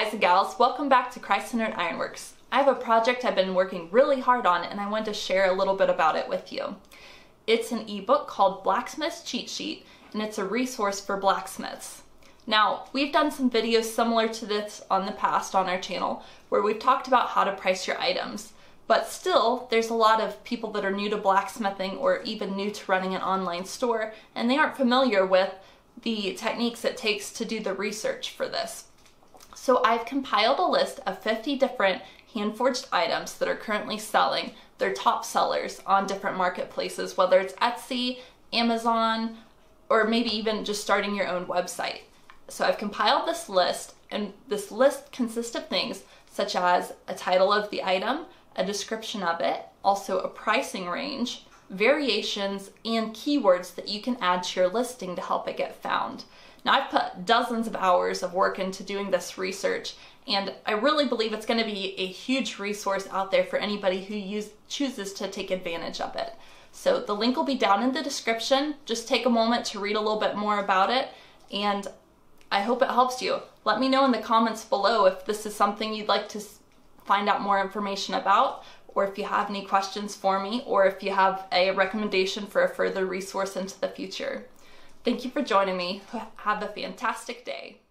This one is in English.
guys and gals, welcome back to Christ-Centered Ironworks. I have a project I've been working really hard on and I wanted to share a little bit about it with you. It's an ebook called Blacksmith Cheat Sheet and it's a resource for blacksmiths. Now, we've done some videos similar to this on the past on our channel where we've talked about how to price your items, but still there's a lot of people that are new to blacksmithing or even new to running an online store and they aren't familiar with the techniques it takes to do the research for this. So I've compiled a list of 50 different hand-forged items that are currently selling. They're top sellers on different marketplaces, whether it's Etsy, Amazon, or maybe even just starting your own website. So I've compiled this list, and this list consists of things such as a title of the item, a description of it, also a pricing range, variations, and keywords that you can add to your listing to help it get found. Now, I've put dozens of hours of work into doing this research, and I really believe it's going to be a huge resource out there for anybody who chooses to take advantage of it. So the link will be down in the description. Just take a moment to read a little bit more about it, and I hope it helps you. Let me know in the comments below if this is something you'd like to find out more information about, or if you have any questions for me, or if you have a recommendation for a further resource into the future. Thank you for joining me. Have a fantastic day.